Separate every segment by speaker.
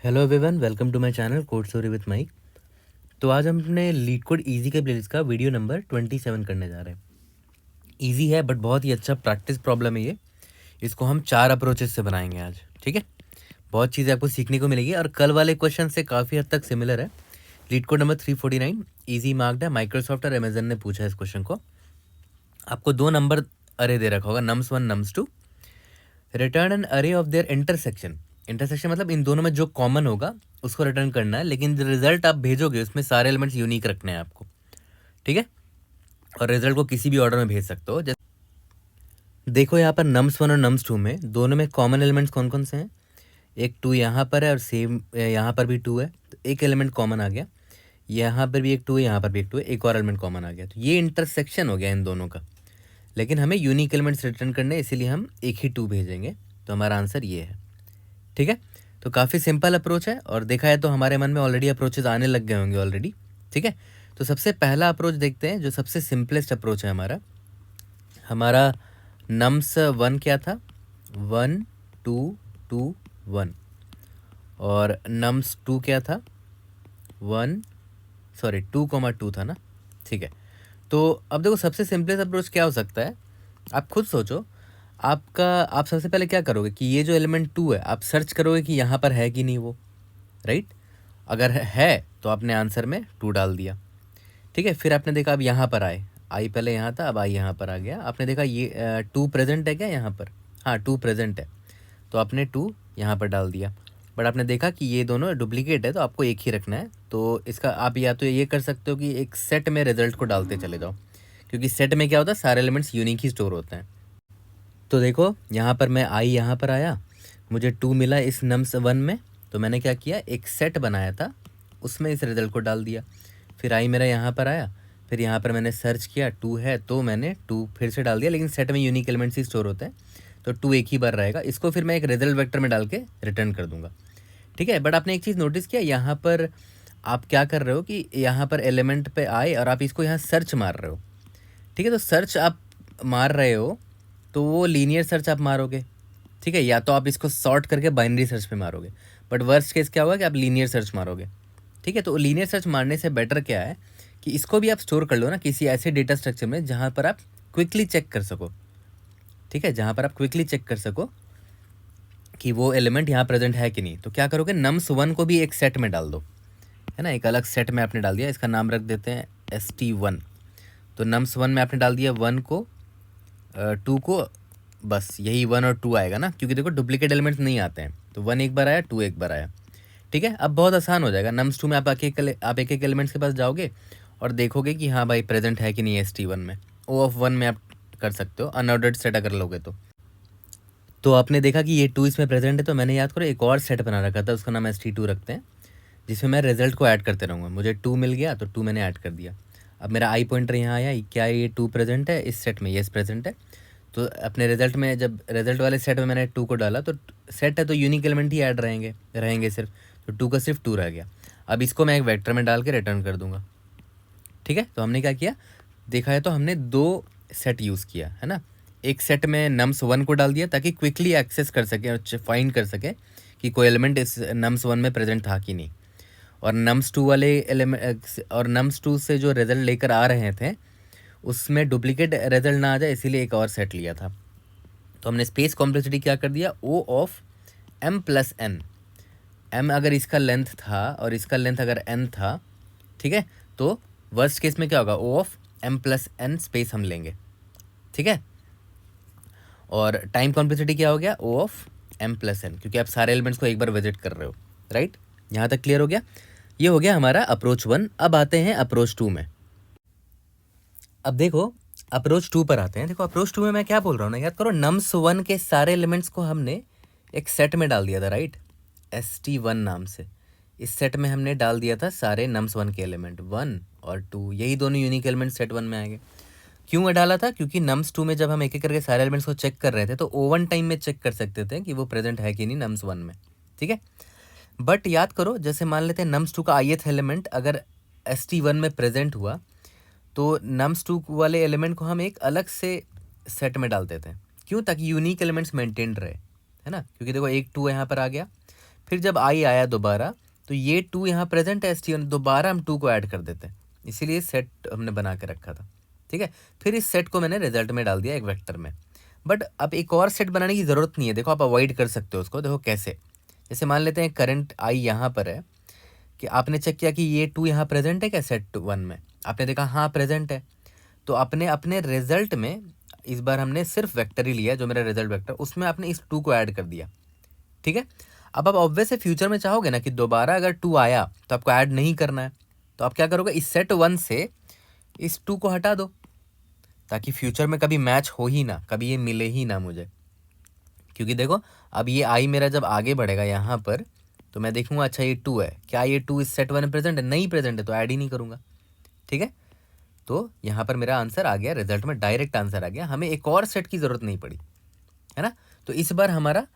Speaker 1: Hello everyone, welcome to my channel code story with Mike. तो आज हम अपने लीड कोड इजी के प्लेलिस्ट का वीडियो नंबर 27 करने जा रहे हैं। इजी है बट बहुत ही अच्छा प्रैक्टिस प्रॉब्लम है ये। इसको हम 4 अप्रोचेस से बनाएंगे आज, ठीक है। बहुत चीज़ें आपको सीखने को मिलेगी और कल वाले क्वेश्चन से काफ़ी हद तक सिमिलर है। Leet code number 349 easy marked है। माइक्रोसॉफ्ट और अमेजन ने पूछा इस क्वेश्चन को। आपको 2 नंबर अरे दे रखा होगा, nums1 nums2। रिटर्न एन अरे ऑफ देयर इंटरसेक्शन। इंटरसेक्शन मतलब इन दोनों में जो कॉमन होगा उसको रिटर्न करना है, लेकिन रिजल्ट आप भेजोगे उसमें सारे एलिमेंट्स यूनिक रखने हैं आपको, ठीक है। और रिजल्ट को किसी भी ऑर्डर में भेज सकते हो। जैसे देखो यहाँ पर nums1 और nums2 में दोनों में कॉमन एलिमेंट्स कौन कौन से हैं। एक 2 यहाँ पर है और सेम यहाँ पर भी 2 है, तो एक एलिमेंट कॉमन आ गया। यहाँ पर भी एक 2 है, यहाँ पर भी एक 2 है, एक और एलिमेंट कॉमन आ गया। तो ये इंटरसेक्शन हो गया इन दोनों का, लेकिन हमें यूनिक एलिमेंट्स रिटर्न करने हैं, इसीलिए हम एक ही 2 भेजेंगे। तो हमारा आंसर ये है, ठीक है। तो काफ़ी सिंपल अप्रोच है और देखा है तो हमारे मन में ऑलरेडी अप्रोचेज आने लग गए होंगे ऑलरेडी, ठीक है। तो सबसे पहला अप्रोच देखते हैं, जो सबसे सिंपलेस्ट अप्रोच है हमारा nums1 क्या था, 1 2 2 1। और nums2 क्या था, 2,2 था ना, ठीक है। तो अब देखो सबसे सिंपलेस्ट अप्रोच क्या हो सकता है, आप खुद सोचो। आप सबसे पहले क्या करोगे कि ये जो एलिमेंट 2 है आप सर्च करोगे कि यहाँ पर है कि नहीं वो, राइट। अगर है तो आपने आंसर में 2 डाल दिया, ठीक है। फिर आपने देखा अब यहाँ पर आई पहले यहाँ था, अब आई यहाँ पर आ गया। आपने देखा ये 2 प्रेजेंट है क्या यहाँ पर, हाँ 2 प्रेजेंट है, तो आपने 2 यहाँ पर डाल दिया। बट आपने देखा कि ये दोनों डुप्लीकेट है, तो आपको एक ही रखना है। तो इसका आप या तो ये कर सकते हो कि एक सेट में रिजल्ट को डालते चले जाओ, क्योंकि सेट में क्या होता है, सारे एलिमेंट्स यूनिक ही स्टोर होते हैं। तो देखो यहाँ पर मैं आई यहाँ पर आया, मुझे 2 मिला इस nums1 में, तो मैंने क्या किया, एक सेट बनाया था उसमें इस रिजल्ट को डाल दिया। फिर आई मेरा यहाँ पर आया, फिर यहाँ पर मैंने सर्च किया 2 है तो मैंने 2 फिर से डाल दिया, लेकिन सेट में यूनिक एलिमेंट्स ही स्टोर होते हैं, तो 2 एक ही बार रहेगा। इसको फिर मैं एक रिजल्ट वेक्टर में डाल के रिटर्न कर दूंगा, ठीक है। बट आपने एक चीज़ नोटिस किया, यहाँ पर आप क्या कर रहे हो कि यहाँ पर एलिमेंट पे आए और आप इसको यहाँ सर्च मार रहे हो, ठीक है। तो सर्च आप मार रहे हो तो वो लीनियर सर्च आप मारोगे, ठीक है, या तो आप इसको सॉर्ट करके बाइनरी सर्च पे मारोगे। बट वर्स्ट केस क्या होगा कि आप लीनियर सर्च मारोगे, ठीक है। तो लीनियर सर्च मारने से बेटर क्या है कि इसको भी आप स्टोर कर लो ना किसी ऐसे डेटा स्ट्रक्चर में जहाँ पर आप क्विकली चेक कर सको, ठीक है, जहाँ पर आप क्विकली चेक कर सको कि वो एलिमेंट यहाँ प्रेजेंट है कि नहीं। तो क्या करोगे, nums1 को भी एक सेट में डाल दो, है ना, एक अलग सेट में आपने डाल दिया। इसका नाम रख देते हैं st1। तो nums1 में आपने डाल दिया 1 को, 2 को, बस यही 1 और 2 आएगा ना, क्योंकि देखो डुप्लीकेट एलिमेंट्स नहीं आते हैं। तो 1 एक बार आया, 2 एक बार आया, ठीक है। अब बहुत आसान हो जाएगा। nums2 में आप एक एक एलिमेंट्स के पास जाओगे और देखोगे कि हाँ भाई प्रेजेंट है कि नहीं है st1 में। O(1) में आप कर सकते हो अनऑर्डर्ड सेट अगर लोगे तो आपने देखा कि ये 2 इसमें प्रेजेंट है, तो मैंने याद करो एक और सेट बना रखा था, उसका नाम st2 रखते हैं, जिसमें मैं रिजल्ट को ऐड करते रहूँगा। मुझे 2 मिल गया तो 2 मैंने ऐड कर दिया। अब मेरा आई पॉइंटर यहाँ आया, क्या ये 2 प्रेजेंट है इस सेट में, येस प्रेजेंट है। तो अपने रिजल्ट में जब रिजल्ट वाले सेट में मैंने 2 को डाला, तो सेट है तो यूनिक एलिमेंट ही ऐड रहेंगे सिर्फ, तो 2 का सिर्फ 2 रह गया। अब इसको मैं एक वेक्टर में डाल के रिटर्न कर दूंगा, ठीक है। तो हमने क्या किया, देखा है तो हमने 2 सेट यूज़ किया है ना। एक सेट में nums1 को डाल दिया ताकि क्विकली एक्सेस कर सके और फाइंड कर सके कि कोई एलिमेंट इस nums1 में प्रेजेंट था कि नहीं। और nums2 वाले एलिमेंट और nums2 से जो रिजल्ट लेकर आ रहे थे उसमें डुप्लीकेट रिजल्ट ना आ जाए, इसीलिए एक और सेट लिया था। तो हमने स्पेस कॉम्प्लेक्सिटी क्या कर दिया, O of m plus n। m अगर इसका लेंथ था और इसका लेंथ अगर n था, ठीक है, तो वर्स्ट केस में क्या होगा, O of m plus n space हम लेंगे, ठीक है। और टाइम कॉम्प्लेक्सिटी क्या हो गया, O of m plus n, क्योंकि आप सारे एलिमेंट्स को एक बार विजिट कर रहे हो, राइट। यहाँ तक क्लियर हो गया। ये हो गया हमारा अप्रोच 1। अब आते हैं अप्रोच 2 में। अब देखो अप्रोच 2 पर आते हैं। देखो अप्रोच 2 में मैं क्या बोल रहा हूँ ना, याद करो nums1 के सारे एलिमेंट्स को हमने एक सेट में डाल दिया था, राइट, st1 नाम से। इस सेट में हमने डाल दिया था सारे nums1 के एलिमेंट 1 और 2, यही दोनों यूनिक एलिमेंट सेट 1 में आएंगे। क्यों डाला था, क्योंकि nums2 में जब हम एक एक करके सारे एलिमेंट्स को चेक कर रहे थे तो O1 टाइम में चेक कर सकते थे कि वो प्रेजेंट है कि नहीं nums1 में, ठीक है। बट याद करो, जैसे मान लेते हैं nums2 का ith एलिमेंट अगर st1 में प्रेजेंट हुआ, तो nums2 वाले एलिमेंट को हम एक अलग से सेट में डाल देते हैं। क्यों, ताकि यूनिक एलिमेंट्स मेंटेन रहे, है ना। क्योंकि देखो एक 2 यहाँ पर आ गया, फिर जब आई आया दोबारा तो ये 2 यहाँ प्रेजेंट है st1, दोबारा हम 2 को ऐड कर देते हैं, इसीलिए सेट हमने बना के रखा था। ठीक है, फिर इस सेट को मैंने रिजल्ट में डाल दिया एक वेक्टर में। बट अब एक और सेट बनाने की ज़रूरत नहीं है, देखो आप अवॉइड कर सकते हो उसको। देखो कैसे, जैसे मान लेते हैं करंट आई यहाँ पर है, कि आपने चेक किया कि ये 2 यहाँ प्रेजेंट है क्या सेट 1 में, आपने देखा हाँ प्रेजेंट है, तो आपने अपने रिजल्ट में इस बार हमने सिर्फ वेक्टर ही लिया, जो मेरा रिजल्ट वेक्टर, उसमें आपने इस 2 को ऐड कर दिया। ठीक है, अब आप ऑब्वियस है फ्यूचर में चाहोगे ना कि दोबारा अगर 2 आया तो आपको ऐड नहीं करना है, तो आप क्या करोगे, इस सेट 1 से इस 2 को हटा दो, ताकि फ्यूचर में कभी मैच हो ही ना, कभी ये मिले ही ना मुझे। क्योंकि देखो अब ये आई मेरा जब आगे बढ़ेगा यहाँ पर, तो मैं देखूंगा अच्छा ये 2 है, क्या ये 2 इस सेट 1 में प्रेजेंट है, नहीं प्रेजेंट है तो ऐड ही नहीं करूँगा। ठीक है, तो यहाँ पर मेरा आंसर आ गया, रिजल्ट में डायरेक्ट आंसर आ गया, हमें एक और सेट की ज़रूरत नहीं पड़ी, है ना। तो इस बार हमारा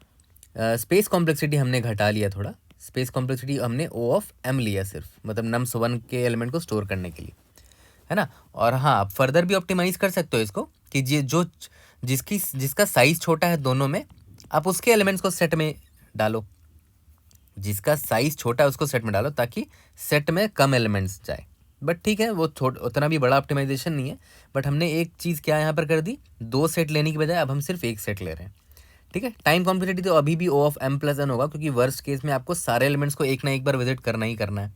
Speaker 1: स्पेस कॉम्प्लेक्सिटी हमने घटा लिया थोड़ा, स्पेस कॉम्प्लेक्सिटी हमने ओ ऑफ एम लिया सिर्फ, मतलब नम्स 1 के एलिमेंट को स्टोर करने के लिए, है ना। और हाँ, आप फर्दर भी ऑप्टिमाइज कर सकते हो इसको कि जिसका साइज छोटा है दोनों में, आप उसके एलिमेंट्स को सेट में डालो, जिसका साइज छोटा है उसको सेट में डालो, ताकि सेट में कम एलिमेंट्स जाए। बट ठीक है, वो उतना भी बड़ा ऑप्टिमाइजेशन नहीं है, बट हमने एक चीज़ क्या यहाँ पर कर दी, 2 सेट लेने की बजाय अब हम सिर्फ एक सेट ले रहे हैं। ठीक है, टाइम कॉम्प्लेक्सिटी तो अभी भी ओ ऑफ एम प्लस एन होगा, क्योंकि वर्स्ट केस में आपको सारे एलिमेंट्स को एक ना एक बार विजिट करना ही करना है,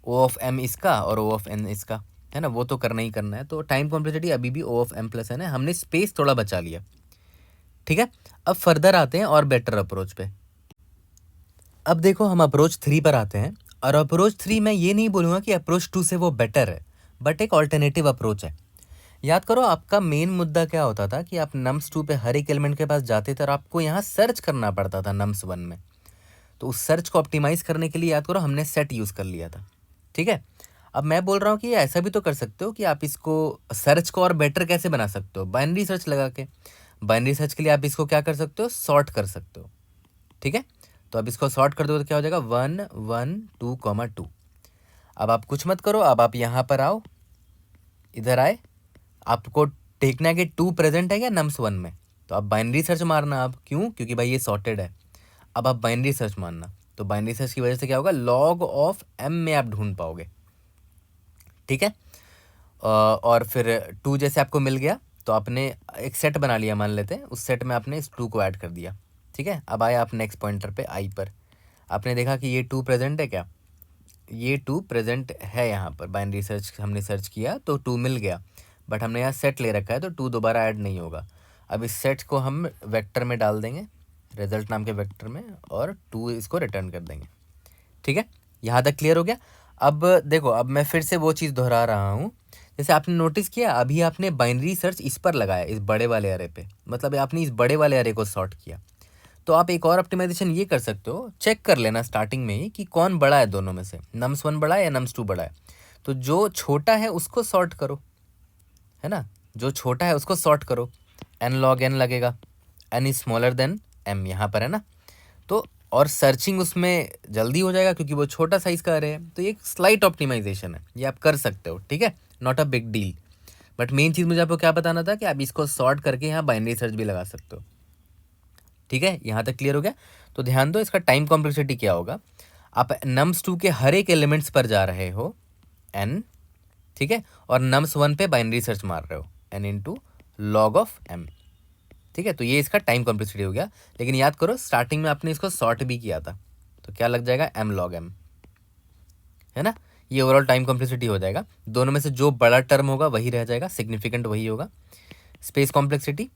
Speaker 1: ओ ऑफ एम इसका और ओ ऑफ एन इसका, है ना, वो तो करना ही करना है। तो टाइम कॉम्प्लेक्सिटी अभी भी ओ ऑफ एम प्लस एन है, हमने स्पेस थोड़ा बचा लिया। ठीक है, अब फर्दर आते हैं और बेटर अप्रोच पे। अब देखो हम अप्रोच 3 पर आते हैं, और अप्रोच 3 मैं ये नहीं बोलूँगा कि अप्रोच 2 से वो बेटर है, बट एक ऑल्टरनेटिव अप्रोच है। याद करो आपका मेन मुद्दा क्या होता था कि आप नम्स 2 पे हर एक एलिमेंट के पास जाते थे और आपको यहाँ सर्च करना पड़ता था नम्स 1 में, तो उस सर्च को ऑप्टिमाइज करने के लिए याद करो हमने सेट यूज़ कर लिया था। ठीक है, अब मैं बोल रहा हूँ कि ऐसा भी तो कर सकते हो कि आप इसको सर्च को और बेटर कैसे बना सकते हो, बाइनरी सर्च लगा के। बाइनरी सर्च के लिए आप इसको क्या कर सकते हो, सॉर्ट कर सकते हो। ठीक है, तो अब इसको सॉर्ट कर दो तो क्या हो जाएगा, 1 1 2 2। अब आप कुछ मत करो, अब आप यहाँ पर आओ, इधर आए, आपको देखना है कि 2 प्रेजेंट है क्या नम्स 1 में, तो आप बाइनरी सर्च मारना। आप क्यों, क्योंकि भाई ये सॉर्टेड है, अब आप बाइनरी सर्च मारना, तो बाइनरी सर्च की वजह से क्या होगा, लॉग ऑफ एम में आप ढूंढ पाओगे। ठीक है, और फिर 2 जैसे आपको मिल गया तो आपने एक सेट बना लिया, मान लेते हैं उस सेट में आपने इस 2 को ऐड कर दिया। ठीक है, अब आया आप नेक्स्ट पॉइंटर पे आई पर, आपने देखा कि ये 2 प्रेजेंट है क्या, ये 2 प्रेजेंट है यहाँ पर, बाइनरी सर्च हमने सर्च किया तो 2 मिल गया, बट हमने यहाँ सेट ले रखा है तो 2 दोबारा ऐड नहीं होगा। अब इस सेट को हम वेक्टर में डाल देंगे, रिजल्ट नाम के वेक्टर में, और 2 इसको रिटर्न कर देंगे। ठीक है, यहाँ तक क्लियर हो गया। अब देखो, अब मैं फिर से वो चीज़ दोहरा रहा हूँ, जैसे आपने नोटिस किया अभी आपने बाइनरी सर्च इस पर लगाया, इस बड़े वाले अरे पे, मतलब आपने इस बड़े वाले अरे को सॉर्ट किया। तो आप एक और ऑप्टिमाइजेशन ये कर सकते हो, चेक कर लेना स्टार्टिंग में ही कि कौन बड़ा है दोनों में से, नम्स 1 बड़ा है या नम्स 2 बड़ा है, तो जो छोटा है उसको सॉर्ट करो, है ना, जो छोटा है उसको सॉर्ट करो, एन लॉग एन लगेगा, n is smaller than m यहाँ पर, है ना। तो और सर्चिंग उसमें जल्दी हो जाएगा क्योंकि वो छोटा साइज का अरे है, तो ये एक स्लाइट ऑप्टिमाइजेशन है, ये आप कर सकते हो। ठीक है, not a big deal, but main चीज़ मुझे आपको क्या बताना था कि आप इसको सॉर्ट करके यहाँ बाइनरी सर्च भी लगा सकते हो। ठीक है, यहाँ तक क्लियर हो गया। तो ध्यान दो इसका टाइम कॉम्प्लेक्सिटी क्या होगा, आप नम्स 2 के हर एक एलिमेंट्स पर जा रहे हो n, ठीक है, और नम्स 1 पे बाइनरी सर्च मार रहे हो n into log of m। ठीक है, तो ये इसका टाइम कॉम्प्लेक्सिटी हो गया, लेकिन याद करो स्टार्टिंग में आपने इसको सॉर्ट भी किया था, तो क्या लग जाएगा, m log m, है ना। ये ओवरऑल टाइम कॉम्प्लेक्सिटी हो जाएगा, दोनों में से जो बड़ा टर्म होगा वही रह जाएगा, सिग्निफिकेंट वही होगा। स्पेस कॉम्प्लेक्सिटी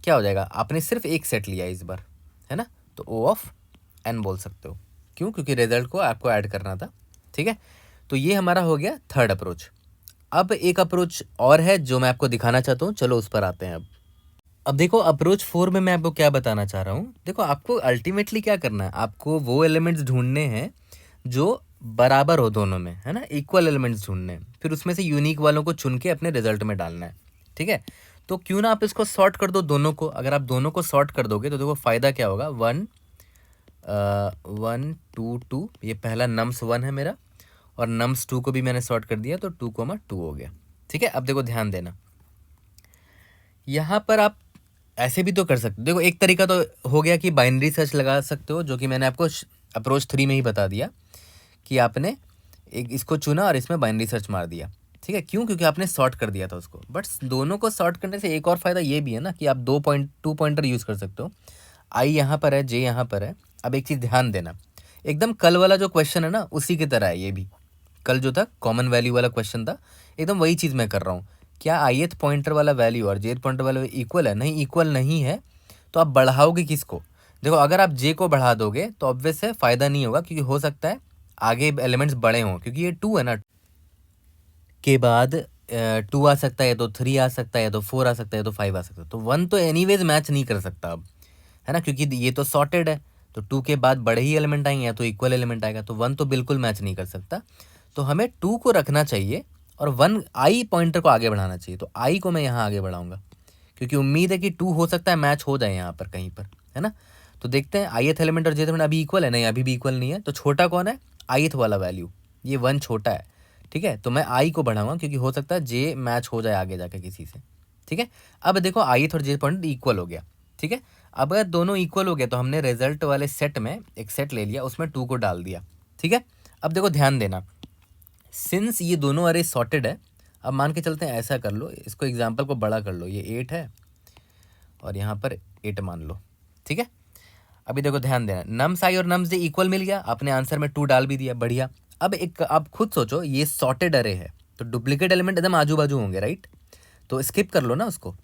Speaker 1: क्या हो जाएगा, आपने सिर्फ एक सेट लिया इस बार, है ना, तो ओ ऑफ एन बोल सकते हो, क्यों, क्योंकि रिजल्ट को आपको ऐड करना था। ठीक है, तो ये हमारा हो गया थर्ड अप्रोच। अब एक अप्रोच और है जो मैं आपको दिखाना चाहता हूँ, चलो उस पर आते हैं। अब देखो अप्रोच 4 में मैं आपको क्या बताना चाह रहा हूँ, देखो आपको अल्टीमेटली क्या करना है, आपको वो एलिमेंट्स ढूंढने हैं जो बराबर हो दोनों में, है ना, इक्वल एलिमेंट्स ढूंढने हैं, फिर उसमें से यूनिक वालों को चुन के अपने रिजल्ट में डालना है। ठीक है, तो क्यों ना आप इसको सॉर्ट कर दो दोनों को, अगर आप दोनों को सॉर्ट कर दोगे तो देखो फ़ायदा क्या होगा, 1 1 2 2, ये पहला नम्स 1 है मेरा, और नम्स 2 को भी मैंने सॉर्ट कर दिया, तो 2 2 हो गया। ठीक है, अब देखो ध्यान देना, यहाँ पर आप ऐसे भी तो कर सकते हो, देखो एक तरीका तो हो गया कि बाइनरी सर्च लगा सकते हो, जो कि मैंने आपको अप्रोच 3 में ही बता दिया कि आपने एक इसको चुना और इसमें बाइनरी सर्च मार दिया, ठीक है। क्यों? क्योंकि आपने सॉर्ट कर दिया था उसको। बट दोनों को सॉर्ट करने से एक और फ़ायदा ये भी है ना कि आप 2 पॉइंटर यूज़ कर सकते हो। आई यहाँ पर है, जे यहाँ पर है। अब एक चीज़ ध्यान देना, एकदम कल वाला जो क्वेश्चन है ना उसी की तरह है ये भी। कल जो था कॉमन वैल्यू वाला क्वेश्चन था, एकदम वही चीज़ मैं कर रहा हूँ। क्या आईएथ पॉइंटर वाला वैल्यू और जेथ पॉइंटर वाला इक्वल है? नहीं, इक्वल नहीं है। तो आप बढ़ाओगे किसको? देखो, अगर आप जे को बढ़ा दोगे तो ऑब्वियस है फ़ायदा नहीं होगा, क्योंकि हो सकता है आगे एलिमेंट्स बड़े हों, क्योंकि ये 2 है ना, के बाद 2 आ सकता है, या तो 3 आ सकता है, या तो 4 आ सकता है, या तो 5 आ सकता है। तो 1 तो एनीवेज मैच नहीं कर सकता अब, है ना, क्योंकि ये तो सॉर्टेड है। तो 2 के बाद बड़े ही एलिमेंट आएंगे, या तो इक्वल एलिमेंट आएगा। तो 1 तो बिल्कुल मैच नहीं कर सकता। तो हमें 2 को रखना चाहिए और 1 आई पॉइंटर को आगे बढ़ाना चाहिए। तो आई को मैं यहाँ आगे बढ़ाऊंगा, क्योंकि उम्मीद है कि 2 हो सकता है मैच हो जाए यहाँ पर कहीं पर, है ना। तो देखते हैं आईएथ एलिमेंट और जेथ एलिमेंट अभी इक्वल है? नहीं, अभी भी इक्वल नहीं है। तो छोटा कौन है? आईएथ वाला वैल्यू, ये 1 छोटा है, ठीक है। तो मैं आई को बढ़ाऊंगा, क्योंकि हो सकता है जे मैच हो जाए आगे जाके किसी से, ठीक है। अब देखो आईएथ और जे पॉइंट इक्वल हो गया, ठीक है। अब अगर दोनों इक्वल हो गया तो हमने रिजल्ट वाले सेट में एक सेट ले लिया, उसमें 2 को डाल दिया, ठीक है। अब देखो ध्यान देना, सिंस ये दोनों अरे सॉर्टेड है, अब मान के चलते हैं ऐसा कर लो, इसको एग्जाम्पल को बड़ा कर लो, ये 8 है और यहाँ पर 8 मान लो, ठीक है। अभी देखो ध्यान देना, नम्स आई और नम्स जे इक्वल मिल गया, आपने आंसर में 2 डाल भी दिया, बढ़िया। अब एक आप खुद सोचो, ये सॉर्टेड अरे है तो डुप्लीकेट एलिमेंट एकदम आजू बाजू होंगे, राइट। तो स्किप कर लो ना उसको।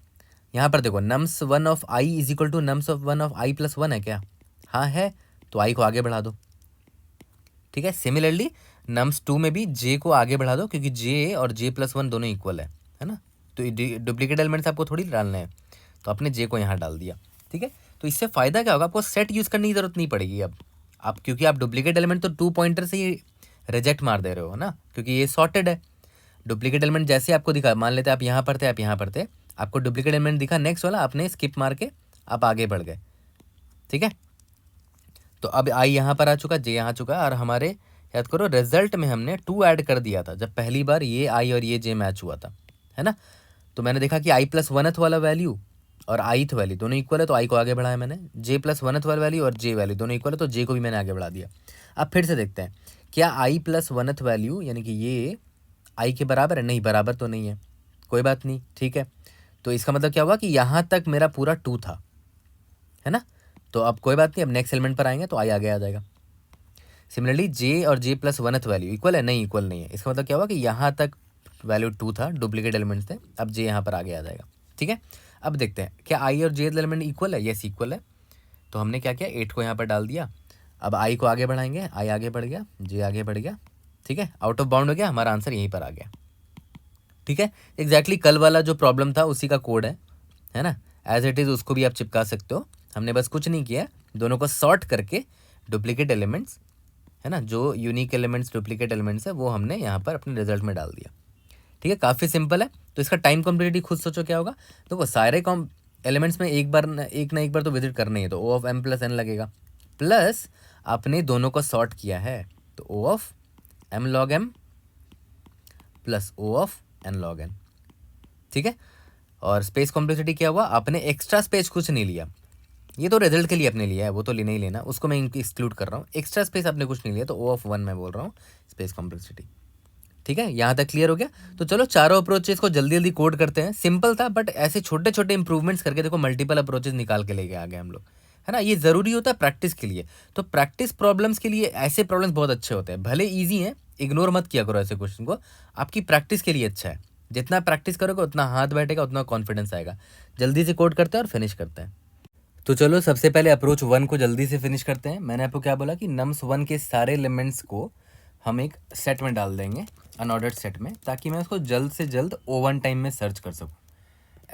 Speaker 1: यहाँ पर देखो nums 1 of i is equal to nums of 1 of i plus 1 है क्या? हाँ है, तो आई को आगे बढ़ा दो, ठीक है। सिमिलरली नम्स 2 में भी जे को आगे बढ़ा दो, क्योंकि जे और जे प्लस 1 दोनों इक्वल है ना। तो डुप्लीकेट एलिमेंट्स आपको थोड़ी डालने हैं, तो आपने जे को यहाँ डाल दिया, ठीक है। तो इससे फ़ायदा क्या होगा? आपको सेट यूज़ करने की ज़रूरत नहीं पड़ेगी अब आप, क्योंकि आप डुप्लीकेट एलिमेंट तो 2 पॉइंटर से ही रिजेक्ट मार दे रहे हो, है ना, क्योंकि ये सॉर्टेड है। डुप्लीकेट एलिमेंट जैसे आपको दिखा, मान लेते आप यहाँ पर थे, आप यहाँ पर थे, आपको डुप्लीकेट एलिमेंट दिखा, नेक्स्ट वाला आपने स्किप मार के आप आगे बढ़ गए, ठीक है। तो अब आई यहाँ पर आ चुका, जे यहाँ चुका, और हमारे याद करो रिजल्ट में हमने 2 ऐड कर दिया था जब पहली बार ये आई और ये जे मैच हुआ था, है ना। तो मैंने देखा कि आई प्लस 1th वाला वैल्यू और आईथ वैल्यू दोनों इक्वल है, तो आई को आगे बढ़ाया मैंने। जे प्लस 1th वाला वैल्यू और जे वैल्यू दोनों इक्वल है, तो जे को भी मैंने आगे बढ़ा दिया। अब फिर से देखते हैं, क्या आई प्लस 1th वैल्यू यानी कि ये आई के बराबर है? नहीं, बराबर तो नहीं है, कोई बात नहीं, ठीक है। तो इसका मतलब क्या हुआ कि यहाँ तक मेरा पूरा 2 था, है ना। तो अब कोई बात नहीं, अब नेक्स्ट एलिमेंट पर आएंगे तो आई आगे आ जाएगा। सिमिलरली जे और जे प्लस 1th वैल्यू इक्वल है? नहीं, इक्वल नहीं है। इसका मतलब क्या हुआ कि यहाँ तक वैल्यू 2 था, डुप्लीकेट एलिमेंट्स थे, अब जे यहाँ पर आगे आ जाएगा, ठीक है। अब देखते हैं क्या आई और जे एलिमेंट इक्वल है? यस, इक्वल है। तो हमने क्या किया, 8 को यहाँ पर डाल दिया। अब आई को आगे बढ़ाएंगे, आई आगे बढ़ गया, जे आगे बढ़ गया, ठीक है। आउट ऑफ बाउंड हो गया, हमारा आंसर यहीं पर आ गया, ठीक है। एग्जैक्टली कल वाला जो प्रॉब्लम था उसी का कोड है ना, एज इट इज़ उसको भी आप चिपका सकते हो। हमने बस कुछ नहीं किया, दोनों को सॉर्ट करके डुप्लीकेट एलिमेंट्स, है ना, जो यूनिक एलिमेंट्स डुप्लीकेट एलिमेंट्स है वो हमने यहाँ पर अपने रिजल्ट में डाल दिया, ठीक है। काफ़ी सिंपल है। तो इसका टाइम कॉम्प्लेक्सिटी खुद सोचो क्या होगा। तो वो सारे एलिमेंट्स में एक ना एक बार तो विजिट करना ही है, तो O of M plus N लगेगा, प्लस आपने दोनों को सॉर्ट किया है, तो O of M log M plus O of N log N, ठीक है। और स्पेस कॉम्प्लेक्सिटी क्या हुआ, आपने एक्स्ट्रा स्पेस कुछ नहीं लिया, ये तो रिजल्ट के लिए आपने लिया है, वो तो लेना ही लेना, उसको मैं एक्सक्लूड कर रहा हूँ। एक्स्ट्रा स्पेस आपने कुछ नहीं लिया, तो ओ ऑफ 1 मैं बोल रहा हूँ स्पेस कॉम्प्लेक्सिटी, ठीक है। यहाँ तक क्लियर हो गया। तो चलो चारों अप्रोचेस को जल्दी जल्दी कोड करते हैं। सिंपल था, बट ऐसे छोटे छोटे इंप्रूवमेंट्स करके देखो मल्टीपल अप्रोचेस निकाल के लेके आ गए हम लोग, है ना। ये ज़रूरी होता है प्रैक्टिस के लिए। तो प्रैक्टिस प्रॉब्लम्स के लिए ऐसे प्रॉब्लम्स बहुत अच्छे होते हैं, भले ईजी हैं, इग्नोर मत किया करो ऐसे क्वेश्चन को, आपकी प्रैक्टिस के लिए अच्छा है। जितना प्रैक्टिस करोगे उतना हाथ बैठेगा, उतना कॉन्फिडेंस आएगा। जल्दी से कोड करते हैं और फिनिश करते हैं। तो चलो सबसे पहले अप्रोच 1 को जल्दी से फिनिश करते हैं। मैंने आपको क्या बोला कि नम्स 1 के सारे एलिमेंट्स को हम एक सेट में डाल देंगे, अनऑर्डर्ड सेट में, ताकि मैं उसको जल्द से जल्द O1 टाइम में सर्च कर सकूँ।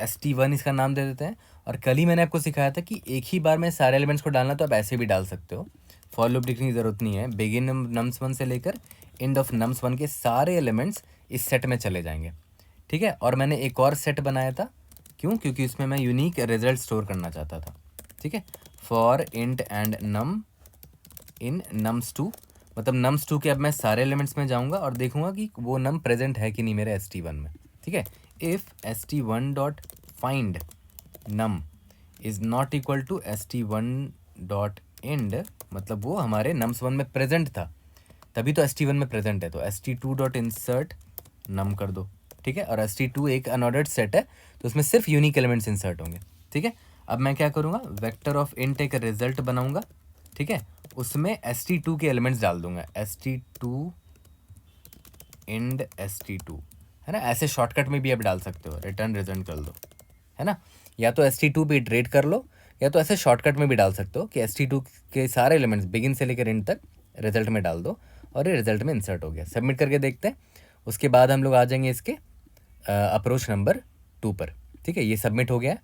Speaker 1: ST1 इसका नाम दे देते हैं। और कल ही मैंने आपको सिखाया था कि एक ही बार में सारे एलिमेंट्स को डालना, तो आप ऐसे भी डाल सकते हो, फॉर लूप लिखने की ज़रूरत नहीं है। बिगिन नम्स 1 से लेकर एंड ऑफ नम्स 1 के सारे एलिमेंट्स इस सेट में चले जाएंगे, ठीक है। और मैंने एक और सेट बनाया था, क्यों? क्योंकि उसमें मैं यूनिक रिजल्ट स्टोर करना चाहता था, ठीक है। For int and num in nums 2, मतलब नम्स 2 के अब मैं सारे एलिमेंट्स में जाऊंगा और देखूंगा कि वो नम प्रेजेंट है कि नहीं मेरे ST1 में, ठीक है। If ST1 dot find num is not equal to ST1 dot end मतलब वो हमारे नम्स वन में प्रेजेंट था, तभी तो st1 में प्रेजेंट है, तो st2 डॉट इंसर्ट नम कर दो, ठीक है। और st2 एक अनऑर्डर्ड सेट है, तो उसमें सिर्फ यूनिक एलिमेंट्स इंसर्ट होंगे, ठीक है। अब मैं क्या करूँगा, वेक्टर ऑफ इंट एक रिजल्ट बनाऊंगा, ठीक है, उसमें st2 के एलिमेंट्स डाल दूंगा, st2 इंड st2, है ना। ऐसे शॉर्टकट में भी आप डाल सकते हो, रिटर्न रिजल्ट कर दो, है ना। या तो st2 पे इटरेट कर लो, या तो ऐसे शॉर्टकट में भी डाल सकते हो कि st2 के सारे एलिमेंट्स बिगिन से लेकर एंड तक रिजल्ट में डाल दो, और ये रिजल्ट में इंसर्ट हो गया। सबमिट करके देखते हैं, उसके बाद हम लोग आ जाएंगे इसके अप्रोच नंबर 2 पर, ठीक है। ये सबमिट हो गया।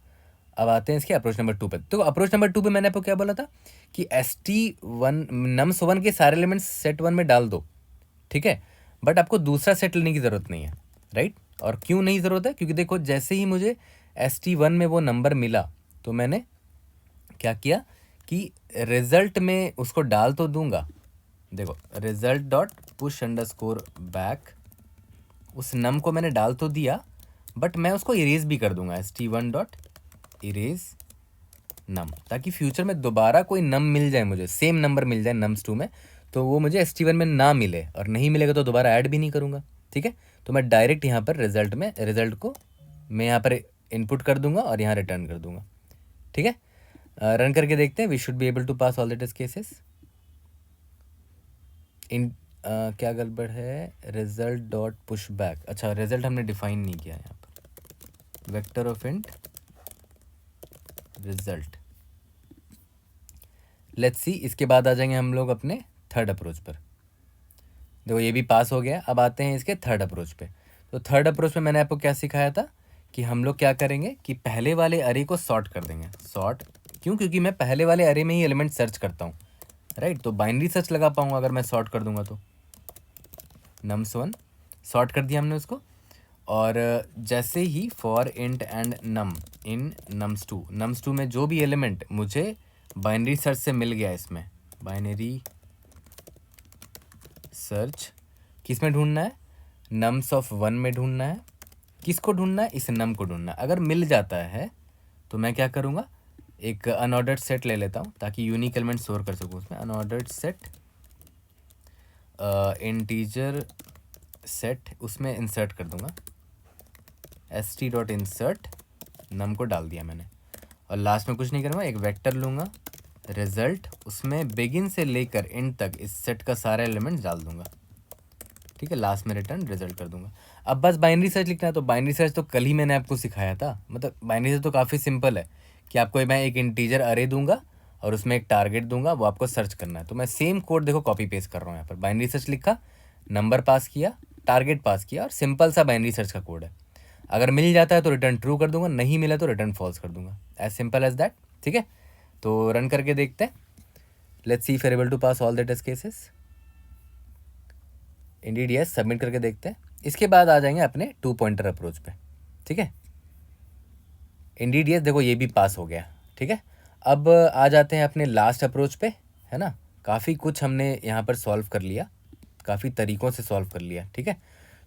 Speaker 1: अब आते हैं इसके अप्रोच नंबर 2 पर। तो अप्रोच नंबर 2 पे मैंने आपको क्या बोला था कि st1 नम्स 1 के सारे एलिमेंट्स सेट 1 में डाल दो, ठीक है, बट आपको दूसरा सेट लेने की ज़रूरत नहीं है, राइट। और क्यों नहीं ज़रूरत है, क्योंकि देखो जैसे ही मुझे st1 में वो नंबर मिला, तो मैंने क्या किया कि रिजल्ट में उसको डाल तो दूंगा, देखो result dot push underscore back, उस नम को मैंने डाल तो दिया, बट मैं उसको इरेज भी कर दूंगा, st1 डॉट इरेज नम, ताकि फ्यूचर में दोबारा कोई नम मिल जाए, मुझे सेम नंबर मिल जाए नम्स 2 में, तो वो मुझे st1 में ना मिले, और नहीं मिलेगा तो दोबारा ऐड भी नहीं करूँगा, ठीक है। तो मैं डायरेक्ट यहाँ पर रिजल्ट को मैं यहाँ पर इनपुट कर दूंगा और यहाँ रिटर्न कर दूंगा, ठीक है। रन करके देखते हैं, we should be able to pass all the test cases. इन क्या गड़बड़ है, रिजल्ट डॉट पुश बैक, अच्छा रिजल्ट हमने डिफाइन नहीं किया यहाँ पर, vector of int result. Let's see, इसके बाद आ जाएंगे हम लोग अपने थर्ड अप्रोच पर। देखो ये भी पास हो गया। अब आते हैं इसके थर्ड अप्रोच पे। तो थर्ड अप्रोच में मैंने आपको क्या सिखाया था कि हम लोग क्या करेंगे कि पहले वाले अरे को सॉर्ट कर देंगे। सॉर्ट क्यों, क्योंकि मैं पहले वाले अरे में ही एलिमेंट सर्च करता हूँ, राइट। तो बाइनरी सर्च लगा पाऊंगा अगर मैं सॉर्ट कर दूंगा तो। नम्स 1 सॉर्ट कर दिया हमने उसको, और जैसे ही for int and num in nums 2 में जो भी एलिमेंट मुझे बाइनरी सर्च से मिल गया, इसमें बाइनरी सर्च किस में ढूंढना है, नम्स ऑफ 1 में ढूंढना है। किसको ढूंढना है, इस नम को ढूंढना है। अगर मिल जाता है तो मैं क्या करूँगा, एक अनऑर्डर्ड सेट ले लेता हूँ ताकि यूनिक एलिमेंट स्टोर कर सकूँ उसमें। अनऑर्डर्ड सेट इंटीजर सेट, उसमें इंसर्ट कर दूंगा, st डॉट इंसर्ट नम को डाल दिया मैंने, और लास्ट में कुछ नहीं करूँगा, एक वेक्टर लूँगा रिजल्ट, उसमें बिगिन से लेकर एंड तक इस सेट का सारा एलिमेंट डाल दूंगा, ठीक है। लास्ट में रिटर्न रिजल्ट कर दूंगा। अब बस बाइनरी सर्च लिखना है, तो बाइनरी सर्च तो कल ही मैंने आपको सिखाया था। मतलब बाइनरी सर्च तो काफ़ी सिंपल है कि आपको मैं एक इंटीजर अरे दूंगा और उसमें एक टारगेट दूंगा, वो आपको सर्च करना है। तो मैं सेम कोड देखो कॉपी पेस्ट कर रहा हूँ यहाँ पर। बाइनरी सर्च लिखा, नंबर पास किया, टारगेट पास किया, और सिंपल सा बाइनरी सर्च का कोड है। अगर मिल जाता है तो रिटर्न ट्रू कर दूंगा, नहीं मिला तो रिटर्न फॉल्स कर दूंगा, एज सिंपल एज दैट, ठीक है। तो रन करके देखते हैं, let's see if you are able to pass all the test cases. Indeed yes, submit करके देखते हैं। इसके बाद आ जाएंगे अपने 2 पॉइंटर अप्रोच पे, ठीक है। इंडीड यस, देखो ये भी पास हो गया, ठीक है। अब आ जाते हैं अपने लास्ट अप्रोच पे, है ना। काफ़ी कुछ हमने यहाँ पर सॉल्व कर लिया, काफ़ी तरीक़ों से सॉल्व कर लिया, ठीक है।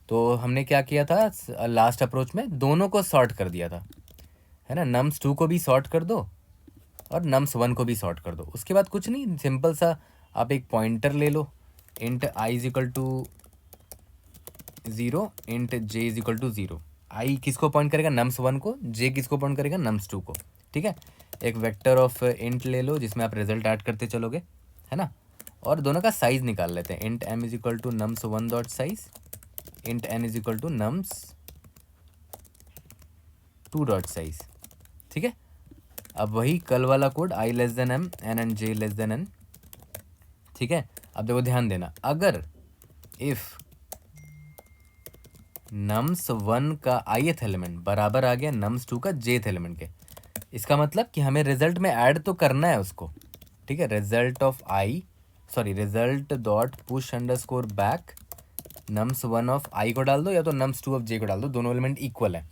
Speaker 1: तो हमने क्या किया था, लास्ट अप्रोच में दोनों को सॉर्ट कर दिया था, है ना। नम्स 2 को भी सॉर्ट कर दो और नम्स 1 को भी सॉर्ट कर दो। उसके बाद कुछ नहीं, सिंपल सा आप एक पॉइंटर ले लो, int I is equal to 0, int J is equal to 0। I किसको पॉइंट करेगा, नम्स 1 को, जे किसको पॉइंट करेगा, नम्स 2 को, ठीक है। एक वेक्टर ऑफ इंट ले लो जिसमें आप रिजल्ट ऐड करते चलोगे, है ना। और दोनों का साइज निकाल लेते हैं, int m is equal to nums 1 dot size, int n is equal to nums 2 dot size, ठीक है। अब वही कल वाला code, i less than m, n and j less than n, ठीक है। अब देखो ध्यान देना, अगर इफ नम्स 1 का ith एलिमेंट बराबर आ गया नम्स 2 का jth एलिमेंट के, इसका मतलब कि हमें रिजल्ट में ऐड तो करना है उसको, ठीक है। Result dot push underscore back nums 1 of I को डाल दो या तो नम्स 2 ऑफ जे को डाल दो, दोनों एलिमेंट इक्वल है।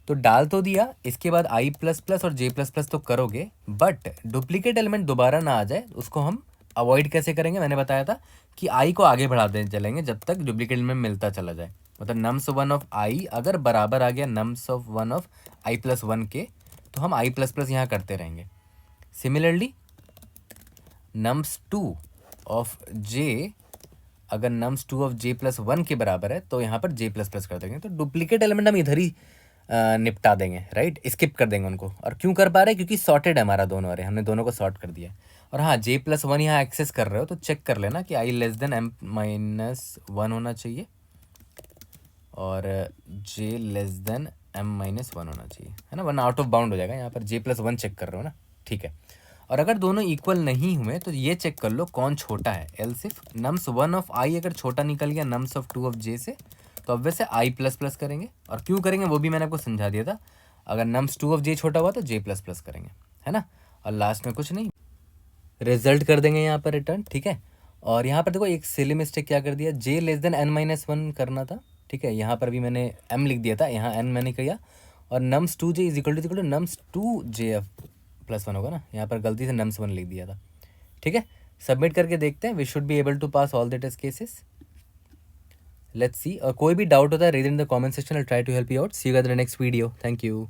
Speaker 1: तो डाल तो दिया, इसके बाद आई प्लस प्लस और जे प्लस प्लस तो करोगे, बट डुप्लीकेट एलिमेंट दोबारा ना आ जाए, उसको हम अवॉइड कैसे करेंगे, मैंने बताया था कि आई को आगे बढ़ाते चलेंगे जब तक डुप्लीकेट एलिमेंट मिलता चला जाए। मतलब नम्स 1 ऑफ आई अगर बराबर आ गया nums of 1 of i plus 1 के, तो हम आई प्लस प्लस यहाँ करते रहेंगे। सिमिलरली नम्स टू ऑफ जे अगर nums two of J plus one के बराबर है तो यहाँ पर जे प्लस प्लस कर देंगे, तो डुप्लीकेट एलिमेंट हम इधर ही निपटा देंगे, राइट, स्किप कर देंगे उनको। और क्यों कर पा रहे हैं, क्योंकि सॉर्टेड है हमारा दोनों, अरे हमने दोनों को सॉर्ट कर दिया है। और हाँ, जे प्लस वन यहाँ एक्सेस कर रहे हो तो चेक कर लेना कि I less than M minus one होना चाहिए और J less than M minus one होना चाहिए, है ना, वन आउट ऑफ बाउंड हो जाएगा। यहाँ पर जे प्लस वन चेक कर रहे हो ना, ठीक है। और अगर दोनों इक्वल नहीं हुए तो ये चेक कर लो कौन छोटा है। Else if nums one of I अगर छोटा निकल गया nums of two of J से, तो अब वैसे आई प्लस प्लस करेंगे। और क्यों करेंगे वो भी मैंने आपको समझा दिया था, अगर नम्स टू ऑफ जे छोटा हुआ तो जे प्लस प्लस करेंगे, है ना। और लास्ट में कुछ नहीं, रिजल्ट कर देंगे यहाँ पर रिटर्न, ठीक है। और यहाँ पर देखो एक सिली मिस्टेक क्या कर दिया, J less than N minus one करना था, ठीक है। यहाँ पर भी मैंने एम लिख दिया था, यहाँ एन मैंने किया। और nums two j is equal to nums two j f plus one होगा ना, यहाँ पर गलती से नम्स वन लिख दिया था, ठीक है। सबमिट करके देखते हैं, we should be able to pass all the test cases. Let's see. और कोई भी डाउट होता है read in the comment section, I try to help you out. See you guys in the next video, thank you.